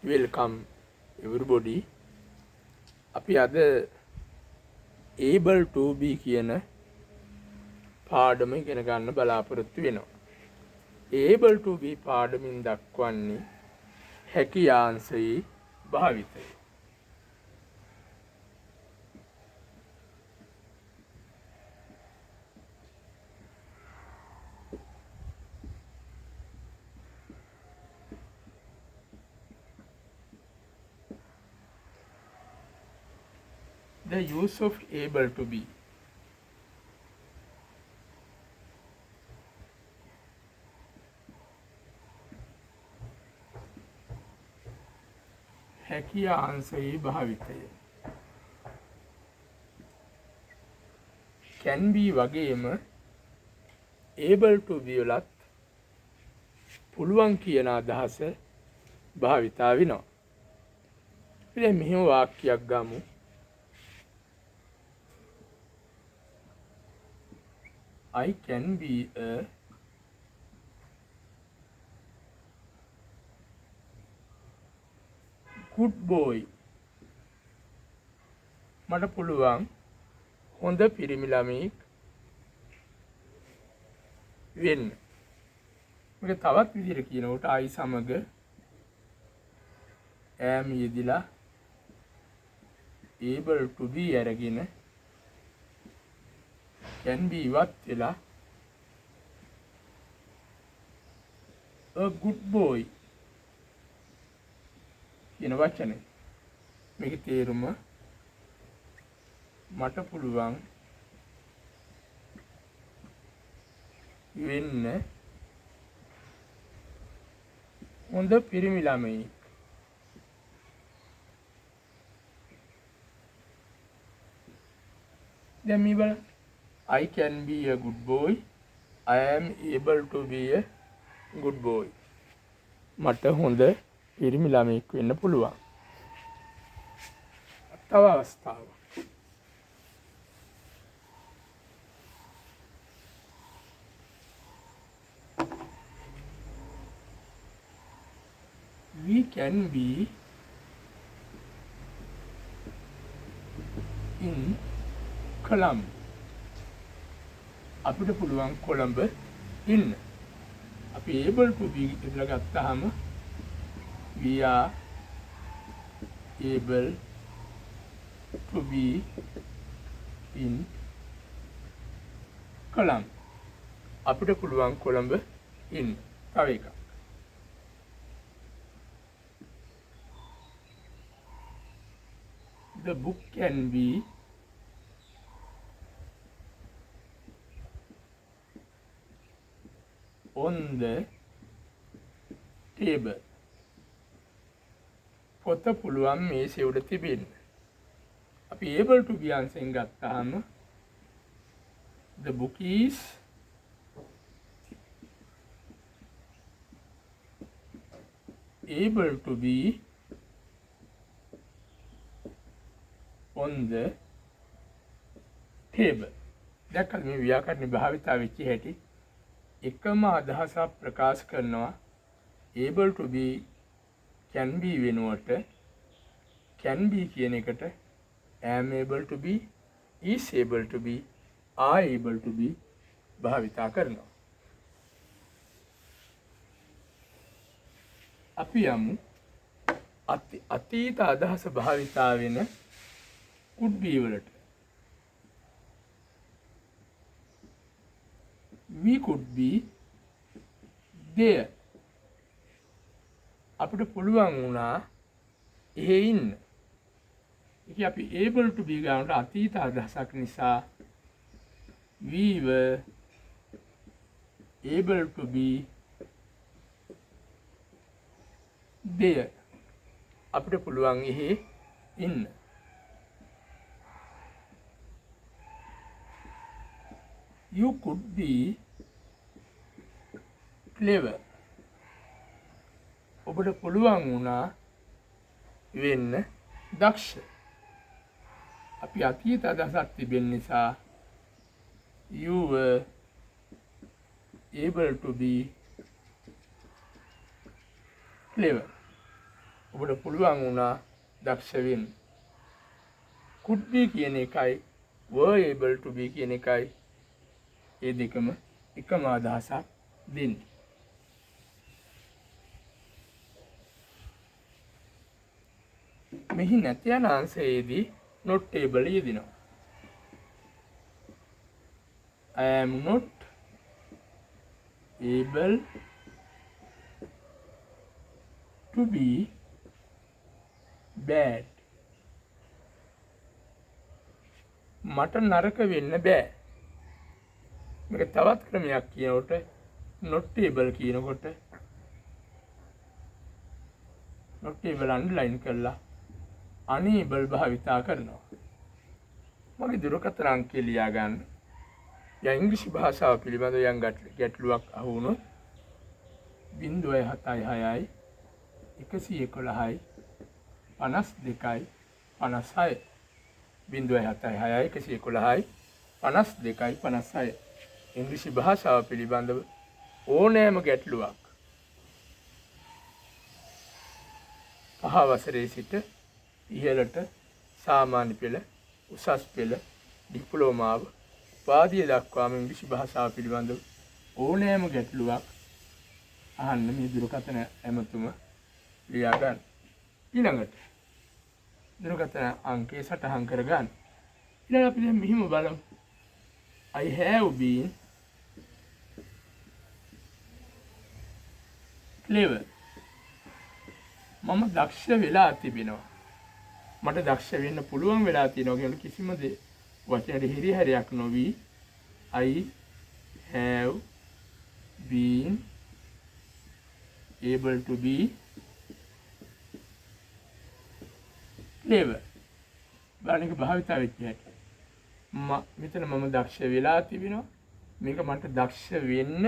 Welcome everybody. අපි අද able to be කියන පාඩම ඉගෙන ගන්න බලාපොරොත්තු වෙනවා. able to be පාඩමින් දක්වන්නේ හැකියාංශයේ භාවිතය. The use of able to be. හැකියාංශයේ භාවිතය. can be වගේම able to be වලත් පුළුවන් කියන අදහස භාවිතා වෙනවා. ඉතින් මෙහෙම වාක්‍යයක් ගමු. I can be a good boy. මට පුළුවන් හොඳ පිරිමි ළමයෙක් වෙන්න. මේක තවත් විදිහට කියනකොට I සමග am යෙදිලා able to be අරගෙන can be ඉවත් වෙලා a good boy කියන වචනේ. මේකේ තේරුම මට පුළුවන් වෙන්න හොඳ පිරිමි ළමයෙක්. දැන් මේ බලන්න. I can be a good boy. I am able to be a good boy. මට හොඳ පිරිමි ළමයෙක් වෙන්න පුළුවන්. තව අවස්ථාවක්. We can be in Colombo. අපිට පුළුවන් කොළඹ ඉන්න. අපි able to be කියලා ගත්තාම we are able to be in Colombo. අපිට පුළුවන් කොළඹ ඉන්න. තව එකක්. The book can be on the table. පොත පුළුවන් මේසෙ උඩ තිබෙන්න. අපි able to be අංශයෙන් ගත්තාම the book is able to be on the table. දැක්කද මේ ව්‍යාකරණ භාවිතා වෙච්ච හැටි? එකම අදහසක් ප්‍රකාශ කරනවා. able to be can be වෙනුවට can be කියන එකට am able to be, is able to be, are able to be භාවිතා කරනවා. අපි යමු අතීත අදහස භාවිතා වෙන could be වලට. We could be there. අපිට පුළුවන් වුණා එහෙ ඉන්න. ඒක අපි able to be ගන්නට අතීත අදහසක් නිසා we were able to be there. අපිට පුළුවන් එහෙ ඉන්න. You could be clever. ඔබට පුළුවන් වුණා වෙන්න දක්ෂ. අපි අතීත අදහසක් තිබෙන නිසා you were able to be clever. ඔබට පුළුවන් වුණා දක්ෂ වෙන්න. could be කියන එකයි were able to be කියන එකයි ඒ දෙකම එකම අදහසක් දෙන්නේ. මෙහි නැති යන අංශයේදී not able යෙදෙනවා. I am not able to be bad. මට නරක වෙන්න බෑ. මේක තවත් ක්‍රමයක් කියනකොට not able කියනකොට not able අන්ඩර්ලයින් කරලා unable භාවිතා කරනවා. මගේ දුරකථන අංකය ලියා ගන්න. යා ඉංග්‍රීසි භාෂාව පිළිබඳව යම් ගැටලුවක් අහු වුණොත් 076යි 111යි 52යි 56 076යි 111යි 52යි 56 ඉංග්‍රීසි භාෂාව පිළිබඳව ඕනෑම ගැටලුවක් 5 වසරේ සිට ඉහළට සාමාන්‍ය පෙළ උසස් පෙළ ඩිප්ලෝමාව උපාධිය දක්වාම ඉංග්‍රීසි භාෂාව පිළිබඳව ඕනෑම ගැටලුවක් අහන්න මේ දුරකථන ඇමතුම ලියා ගන්න. ඊළඟට දුරකථන අංකය සටහන් කර ගන්න. ඊළඟ අපි දැන් මෙහිම බලමු. I have been clever. මම දක්ෂ වෙලා තිබෙනවා. මට දක්ෂ වෙන්න පුළුවන් වෙලා තියෙනවා කියන කිසිම වචනයේ හිරිහැරයක් නොවි I have been able to be clever. බානික භාවිතා වෙච්ච හැටි. මෙතන මම දක්ෂ වෙලා තිබෙනවා. මේක මට දක්ෂ වෙන්න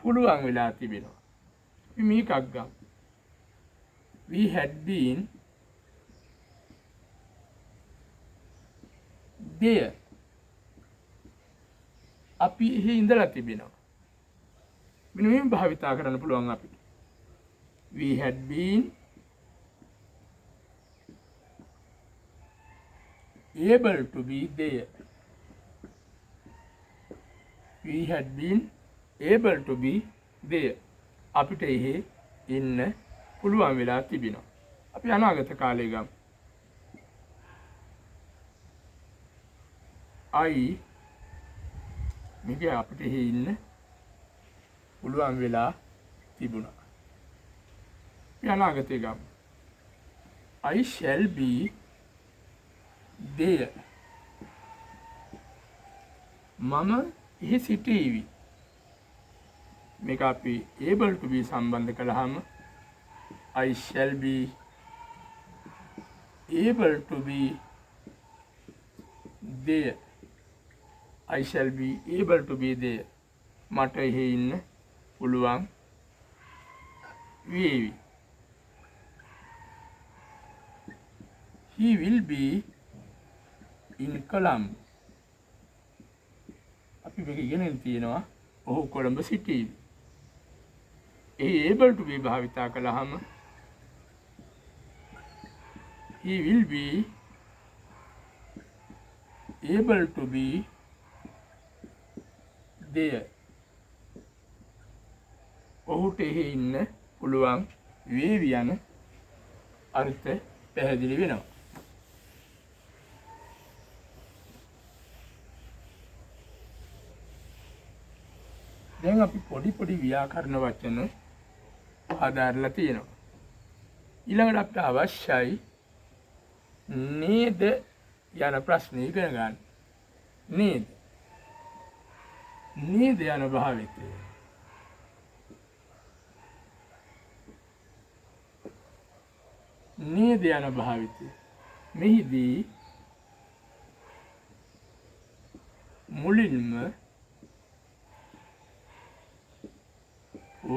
පුළුවන් වෙලා තිබෙනවා. අපි මේකක් ගමු. We had been there. අපි එහි ඉඳලා තිබෙනවා. මෙන්න මේ භාවිතා කරන්න පුළුවන් අපිට. We had been able to be there. We had been able to be there. අපිට එහි ඉන්න පුළුවන් වෙලා තිබෙනවා. අපි අනාගත කාලේ ගමු. මේක අපිට එහි ඉන්න පුළුවන් වෙලා තිබුණා. අපි අනාගතේ ගමු. I shall be there. මම එහි සිටීවි. මේක අපි able to be සම්බන්ධ කළාම I shall be able to be there. I shall be able to be there. මට එහි ඉන්න පුළුවන් වේවි. He will be in Colombo. අපි මේක ඉගෙනගෙන තියෙනවා. ඔහු කොළඹ සිටීවි. එහි able to be භාවිතා කළාම he will be able to be there. ඔහුට එහි ඉන්න පුළුවන් වේවි යන අර්ථ පැහැදිලි වෙනවා. දැන් අපි පොඩි ව්‍යාකරණ වචන ආදාරලා තියෙනවා. ඊළඟට අපිට අවශ්‍යයි නේද යන ප්‍රශ්නේ ඉගෙන ගන්න. නේද? නේද යන භාවිතය. නේද යන භාවිතය. මෙහිදී මුලින්ම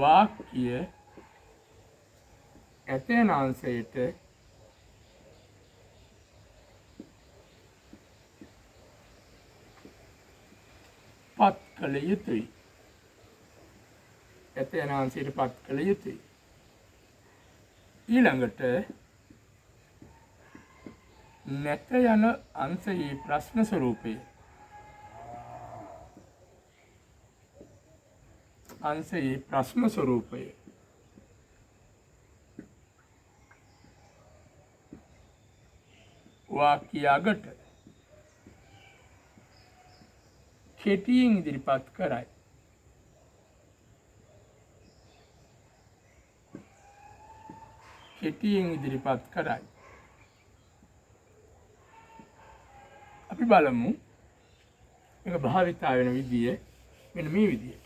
වාක්‍ය ඇතැන අංශයට පත් කළ යුතුයි. ඇතැන අංශයට පත් කළ යුතුයි. ඊළඟට නැත යන අංශයේ ප්‍රශ්න ස්වරූපය. අංශයේ ප්‍රශ්න ස්වරූපය. වාක්‍ය අගට කෙටියෙන් ඉදිරිපත් කරයි. කෙටියෙන් ඉදිරිපත් කරයි. අපි බලමු මේක භාවිතා වෙන විදිය මෙන්න මේ විදියට.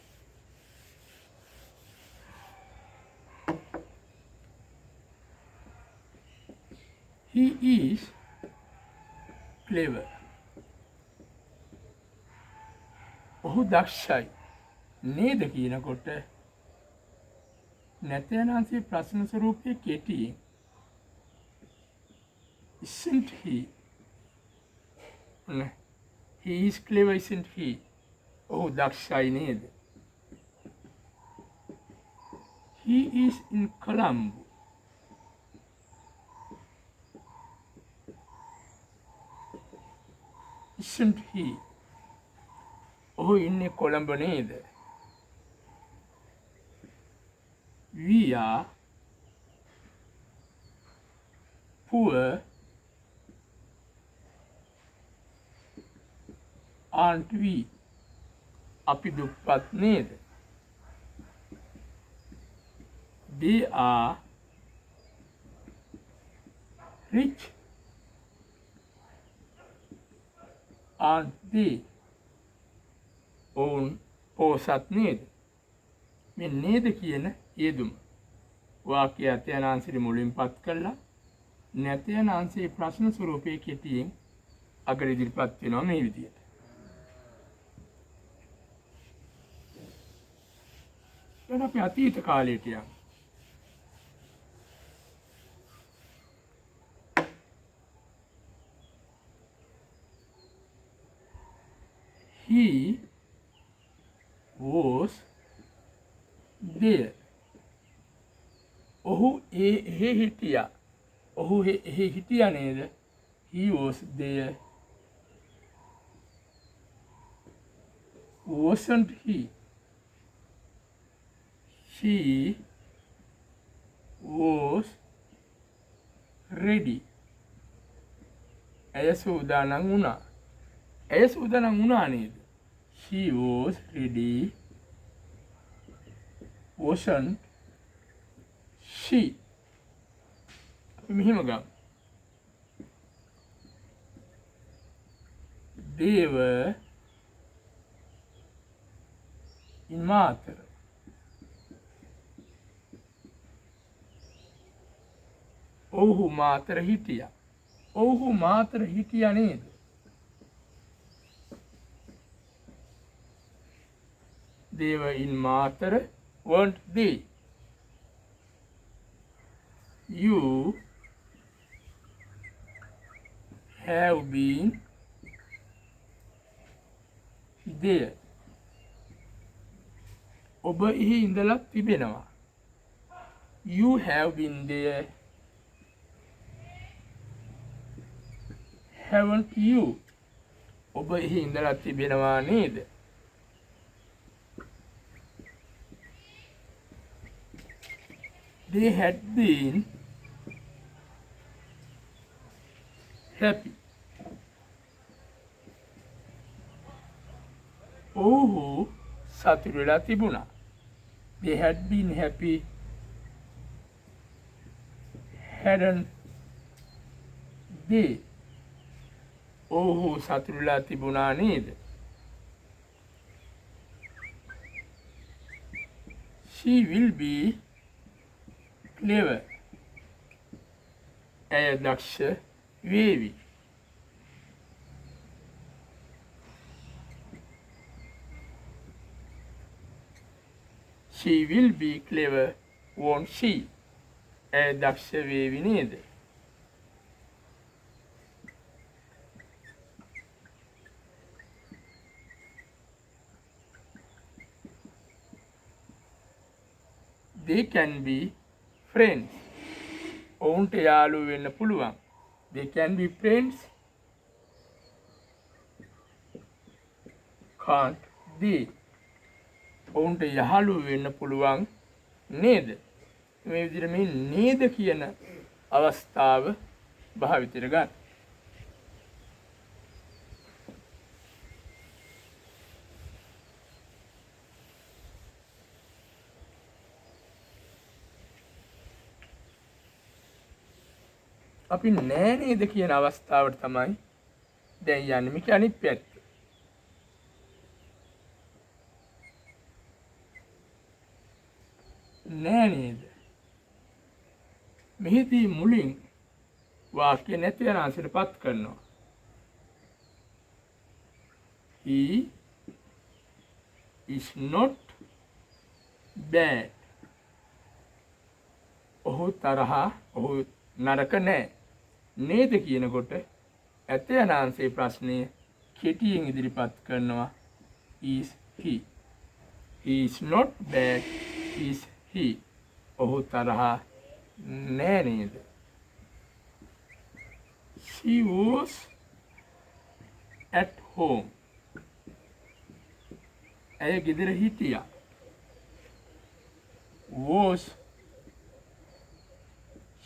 He is clever. ඔහු දක්ෂයි. නේද කියනකොට නැත යන අංශයේ ප්‍රශ්න ස්වරූපයේ කෙටියෙන් isn't he? He is clever, isn't he? ඔහු දක්ෂයි නේද? He is in Colombo. Isn't he? ඔහු ඉන්නේ කොළඹ නේද? We are poor, aren't we? අපි දුප්පත් නේද? They are rich, aren't they? ඔවුන් පොසත් නේද? මේ නේද කියන යෙදුම වාක්‍ය ඇත යන අංශෙ මුලින්පත් කළා. නැත යන අංශයේ ප්‍රශ්න ස්වරූපයේ කෙටියෙන් අගට ඉදිරිපත් වෙනවා මේ විදියට. දැන් අපි අතීත කාලයට යමු. He was there. ඔහු එහි හිටියා. ඔහු එහි හිටියා නේද? He was there. Wasn't he? She was ready. ඇය සූදානම් වුණා. ඇය සූදානම් වුණා නේද? She was ready. Wasn't she? අපි මෙහෙම ගමු. They were in Mathura. ඔහු මාතර හිටියා. ඔහු මාතර හිටියා නේද? They were in Mathura, weren't they? You have been there. ඔබ එහි ඉඳලා තිබෙනවා. You have been there. Haven't you? ඔබ එහි ඉඳලා තිබෙනවා නේද? They had been happy. ඔහු සතුටු වෙලා තිබුණා. They had been happy. Hadn't they? ඔහු සතුටු වෙලා තිබුණා නේද? She will be clever. ඇය දක්ෂ වේවි. She will be clever, won't she? ඇය දක්ෂ වේවි නේද? They can be friends. ඔවුන්ට යාළුවෝ වෙන්න පුළුවන්. They can be friends. Can't they? ඔවුන්ට යහළුවෝ වෙන්න පුළුවන් නේද? මේ විදිහට මේ නේද කියන අවස්ථාව භාවිතයට ගන්න. අපි නෑ නේද කියන අවස්ථාවට තමයි දැන් යන්නේ. මේක අනිත් පැත්ත. නෑ නේද? මෙහිදී මුලින් වාක්‍ය නැති වෙන අංශයටපත් කරනවා. He is not bad. ඔහු තරහා ඔහු නරක නෑ. නේද කියනකොට ඇත යන අංශයේ ප්‍රශ්නය කෙටියෙන් ඉදිරිපත් කරනවා. is he. He is not bad. is he. ඔහු තරහා නෑ නේද? She was at home. ඇය ගෙදර හිටියා. Was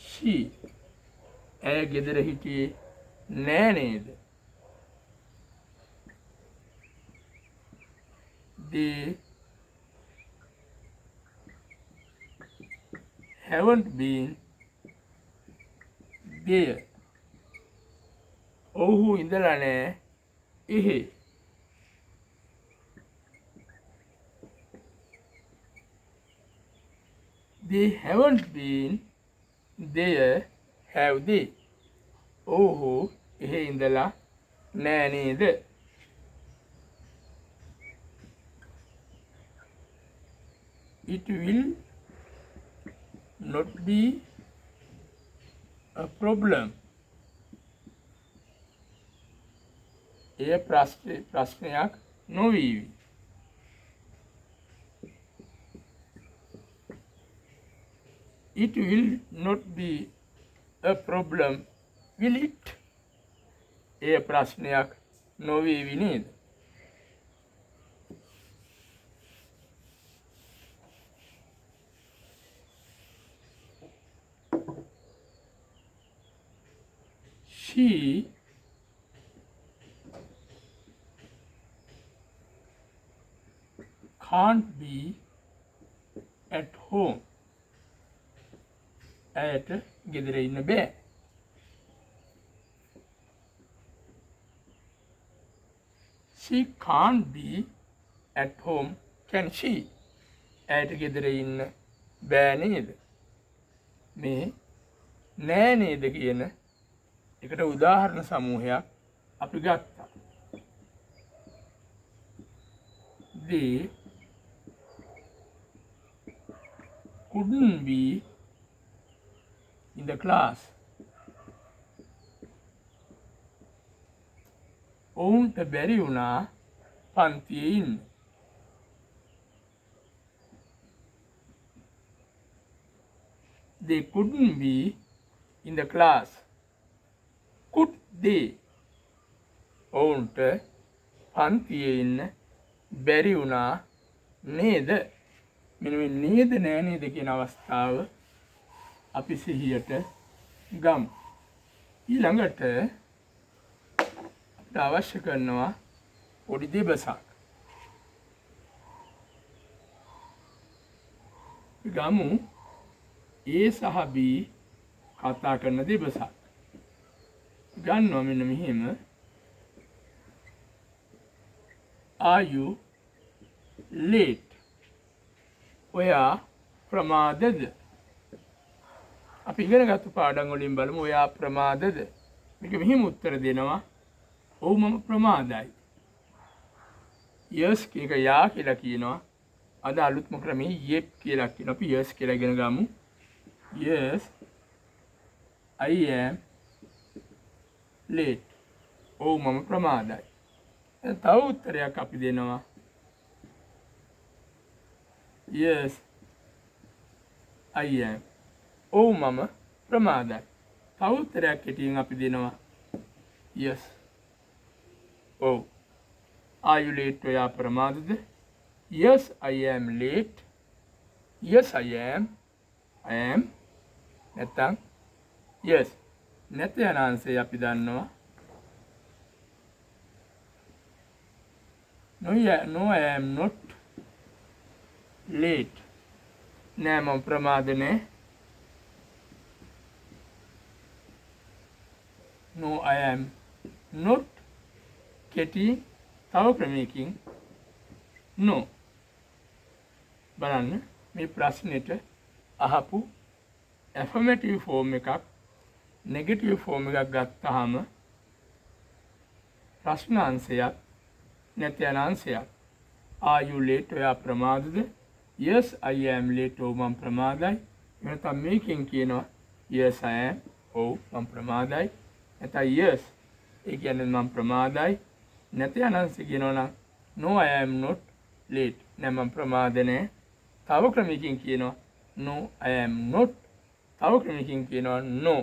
she. ඇය ගෙදර හිටියේ නෑ නේද? They haven't been there. ඔහු ඉඳලා නෑ එහෙ. They haven't been there, have they? ඔහු එහෙ ඉඳලා නෑ නේද? It will not be a problem. එය ප්‍රශ්නයක් නොවේවි. It will not be a problem, will it? එය ප්‍රශ්නයක් නොවේවි නේද? She can't be at home. ඇයට ගෙදර ඉන්න බෑ. She can't be at home, can she? ඇයට ගෙදර ඉන්න බෑ නේද? මේ නෑ නේද කියන එකට උදාහරණ සමූහයක් අපි ගත්තා. They couldn't be in the class. ඔවුන්ට බැරි වුණා පන්තියේ ඉන්න. They couldn't be in the class. Could they? ඔවුන්ට පන්තියේ ඉන්න බැරි වුණා නේද? මෙන්න මේ නේද නෑ නේද කියන අවස්ථාව අපි සිහියට ගමු. ඊළඟට අපිට අවශ්‍ය කරනවා පොඩි දෙබසක්. ගමු A සහ B කතා කරන දෙබසක්. ගන්නවා මෙන්න මෙහෙම. Are you late? ඔයා ප්‍රමාදද? අපි ඉගෙන ගත්ත පාඩම් වලින් බලමු ඔයා ප්‍රමාදද? මේක මෙහිම උත්තර දෙනවා. ඔව් මම ප්‍රමාදයි. yes කියක යා කියලා කියනවා. අද අලුත්ම ක්‍රමයේ yep කියලා කියනවා. අපි yes කියලා ඉගෙන ගමු. yes I am late. ඔව් මම ප්‍රමාදයි. තව උත්තරයක් අපි දෙනවා. yes I am. ඔව් මම ප්‍රමාදයි. තව උත්තරයක් කෙටියෙන් අපි දෙනවා. yes. ඔව්. are you late? ඔයා ප්‍රමාදද? yes I am late. yes I am. නැත්තම් yes. නැත යන අංශය අපි දන්නවා. no I am not late. නෑ මම ප්‍රමාද නෑ. no I am not. කෙටි තව ක්‍රමයකින් no. බලන්න මේ ප්‍රශ්නෙට අහපු affirmative form එකක් negative form එකක් ගත්තාම ප්‍රශ්න අංශයක් නැති යන අංශයක්. are you late? ඔයා ප්‍රමාදද? yes I am late. ඔව් මම ප්‍රමාදයි. එහෙනම් මේකෙන් කියනවා yes I am. ඔව් මම ප්‍රමාදයි. නැත්නම් yes ඒ කියන්නේ මම ප්‍රමාදයි. නැති යන අංශය කියනවා නම් no I am not late. නෑ මම ප්‍රමාද නෑ. තව ක්‍රමයකින් කියනවා no I am not. තව ක්‍රමයකින් කියනවා no.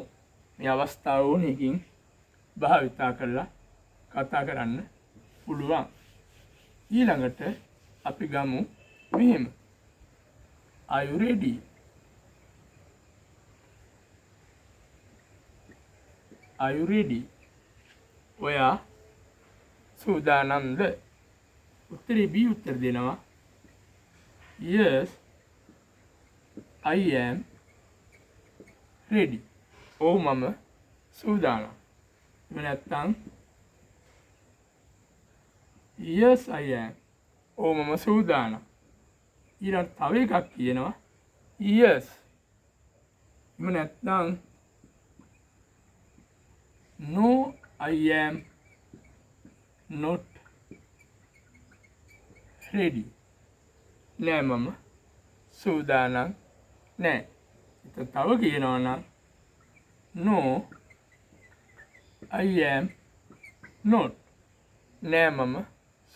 මේ අවස්ථාව ඕනෙකින් භාවිතා කරලා කතා කරන්න පුළුවන්. ඊළඟට අපි ගමු මෙහෙම. are you ready? are you ready? ඔයා සූදානම්ද? උත්තරේ B උත්තර දෙනවා. yes I am ready. ඔව් මම සූදානම්. එහෙම නැත්නම් yes I am. ඔව් මම සූදානම්. ඊළඟ තව එකක් කියනවා yes. එහෙම නැත්නම් no I am not ready. නෑ මම සූදානම් නෑ. එතකොට තව කියනවා නම් no I am not. නෑ මම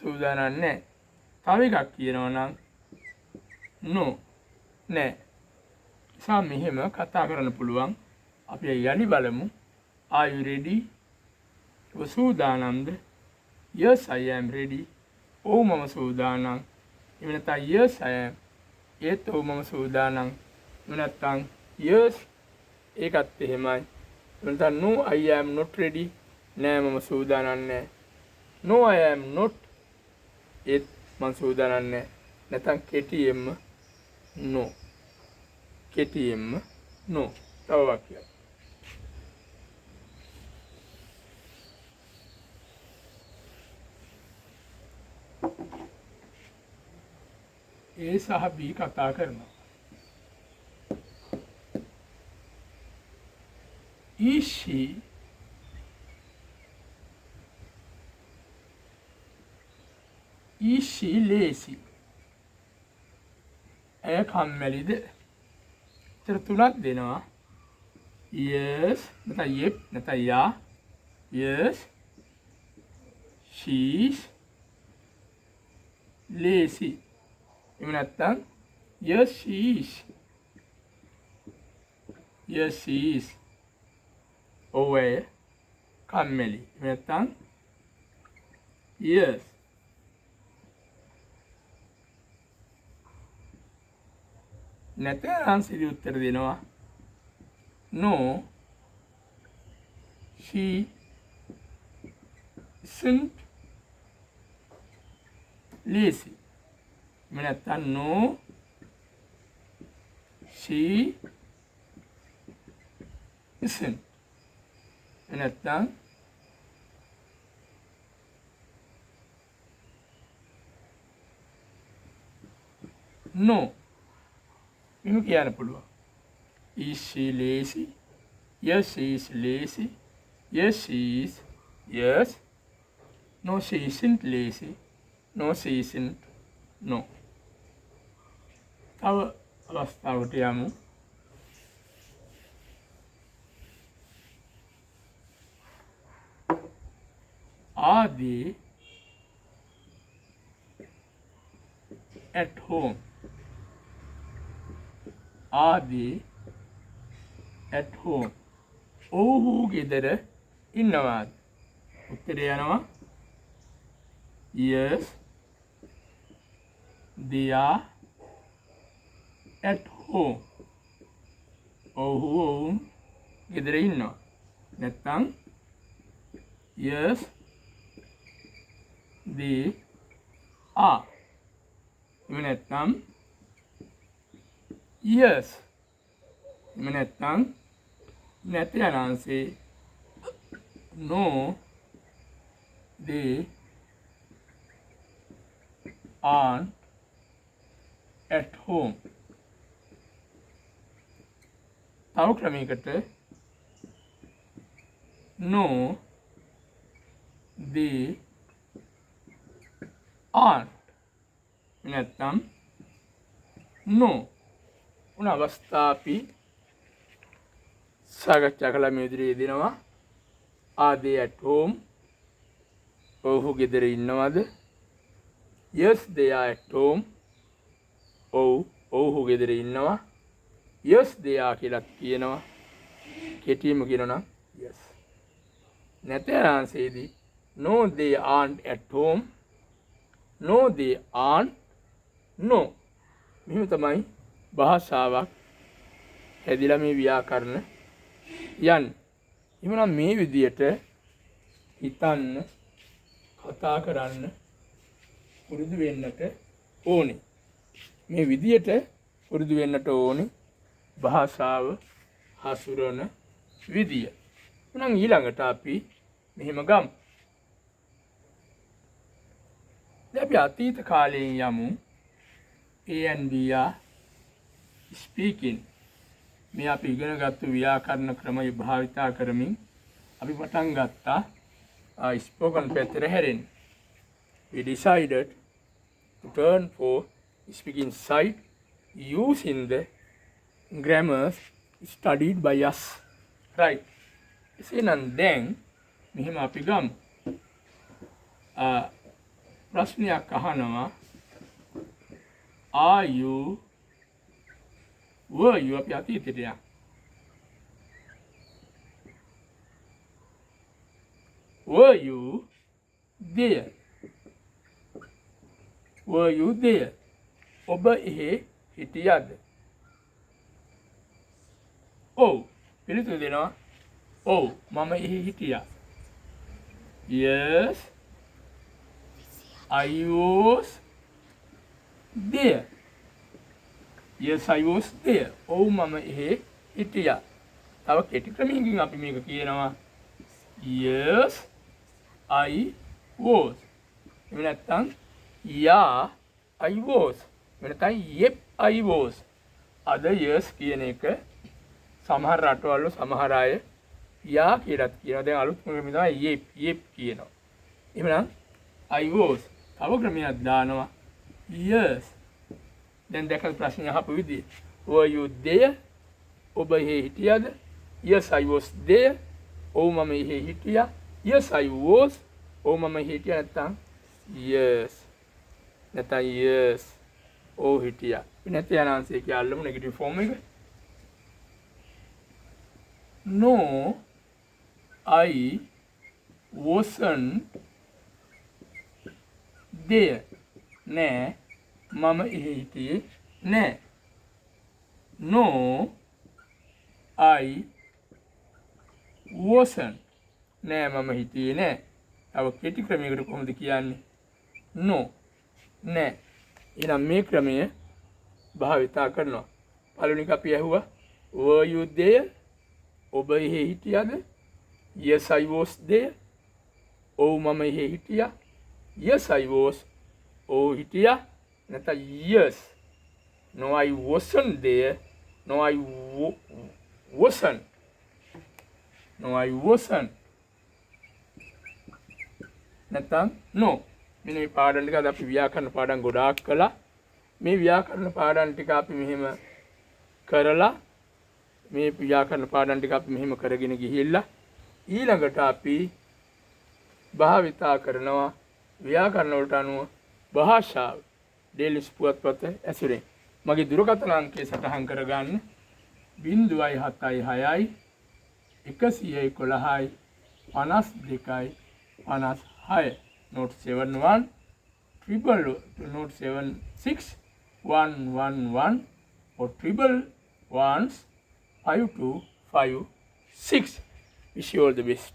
සූදානම් නෑ. තව එකක් කියනවා නම් no නෑ. නිසා මෙහෙම කතා කරන්න පුළුවන්. අපි යලි බලමු. are you ready? ඔබ සූදානම්ද? yes I am ready. ඔව් මම සූදානම්. එහෙම නැත්නම් yes I am. ඒත් ඔව් මම සූදානම්. එහෙම නැත්නම් yes ඒකත් එහෙමයි. එහෙම නැත්නම් no I am not ready. නෑ මම සූදානම් නෑ. no I am not. ඒත් මම සූදානම් නෑ. නැත්නම් කෙටියෙන්ම no. කෙටියෙන්ම no. තව වාක්‍යයක්. A සහ B කතා කරනවා. Is she lazy? ඇය කම්මැලිද? උත්තර තුනක් දෙනවා. yes නැත්නම් yep නැත්නම් yeah. yes she is lazy. එහෙම නැත්නම් yes she is. yes she is. ඔව් ඇය කම්මැලි. එහෙම නැත්නම් yes. නැත්නම් අංශෙදි උත්තර දෙනවා no she isn't lazy. එහෙම නැත්නම් no she isn't. එහෙම නැත්නම් no. එහෙම කියන්න පුළුවන්. is she lazy? yes she is lazy. yes she is. yes. no she isn't lazy. no she isn't. no. තව අවස්ථාවකට යමු. are they at home? are they at home. ඔව්හු ගෙදර ඉන්නවාද? උත්තරය යනවා yes they are at home. ඔව්හු ගෙදර ඉන්නවා. නැත්නම් yes they are. එහෙම නැත්නම් yes. එහෙම නැත්නම් නැති අනාන්සේ no they aren't at home. තව ක්‍රමයකට no they aren't. නැත්නම් no. උන අවස්ථා අපි සාකච්ඡා කළා මේ විදිහට දෙනවා. are they at home? ඔව්හු ගෙදර ඉන්නවද? yes they are at home. ඔව්හු ගෙදර ඉන්නවා. yes they are කියලා කියනවා. කෙටිම කියනවා නම් yes. නැතර ආන්සේදී no they aren't at home. no they aren't. no. මෙහෙම තමයි භාෂාවක් හැදිලා මේ ව්‍යාකරණ යන්නේ. එහෙනම් මේ විදියට හිතන්න කතා කරන්න පුරුදු වෙන්නට ඕනේ. මේ විදියට පුරුදු වෙන්නට ඕනේ භාෂාව හසුරන විදිය. එහෙනම් ඊළඟට අපි මෙහෙම ගමු. දැන් අපි අතීත කාලයෙන් යමු. A and B are speaking. මේ අපි ඉගෙනගත්තු ව්‍යාකරණ ක්‍රමය භාවිතා කරමින් අපි පටන් ගත්තා spoken පැත්තට හැරෙන්න. We decided to turn for speaking side using the grammars studied by us. Right. එසේනම් දැන් මෙහෙම අපි ගමු. ප්‍රශ්නයක් අහනවා. Are you were you අපි අතීතයට යන්න. Were you there? Were you there? ඔබ එහි හිටියද? ඔව්. පිළිතුරු දෙනවා. ඔව් මම එහි හිටියා. Yes I was there. Yes I was there. ඔව් මම එහි හිටියා. තව කෙටි ක්‍රමයකින් අපි මේක කියනවා. Yes I was. එහෙම නැත්නම් yeah I was. එහෙම නැත්නම් yep I was. අද yes කියන එක සමහර රටවල සමහර අය yeah කියලාත් කියනවා. දැන් අලුත් ක්‍රමයක් තමයි yep කියනවා. එහෙනම් I was. තව ක්‍රමයක් දානවා. Yes. දැන් දැකලා ප්‍රශ්නේ අහපු විදිය. Were you there? ඔබ එහි හිටියද? Yes I was there. ඔව් මම එහි හිටියා. Yes I was. ඔව් මම එහි හිටියා නැත්නම් yes. නැත්නම් yes. ඔව් හිටියා. නැත්නම් යන ආන්සර් එකේ අල්ලමු නෙගටිව් ෆෝම් එක. No I wasn't there. නෑ මම එහි හිටියේ නෑ. No I wasn't. නෑ මම හිටියේ නෑ. තව කෙටි ක්‍රමයකට කොහොමද කියන්නේ? No නෑ. එහෙනම් මේ ක්‍රමය භාවිතා කරනවා. පළවෙනි එක අපි ඇහුවා were you there? ඔබ එහි හිටියද? Yes I was there. ඔව් මම එහි හිටියා. Yes I was. ඔව් හිටියා. නැත්නම් yes. No I wasn't there. No I wasn't. No I wasn't. නැත්නම් no. මෙන්න මේ පාඩම් ටික අද අපි ව්‍යාකරණ පාඩම් ගොඩාක් කළා. මේ ව්‍යාකරණ පාඩම් ටික අපි මෙහෙම කරලා මේ ව්‍යාකරණ පාඩම් ටික අපි මෙහෙම කරගෙන ගිහිල්ලා ඊළඟට අපි භාවිතා කරනවා ව්‍යාකරණ වලට අනුව භාෂාව ඩේලිස් පුවත්පත ඇසුරෙන්. මගේ දුරකථන අංකය සටහන් කරගන්න 0.76යි 111යි 52යි 56 note 71 triple note 76 111 or triple ones 5256. Wish you all the best.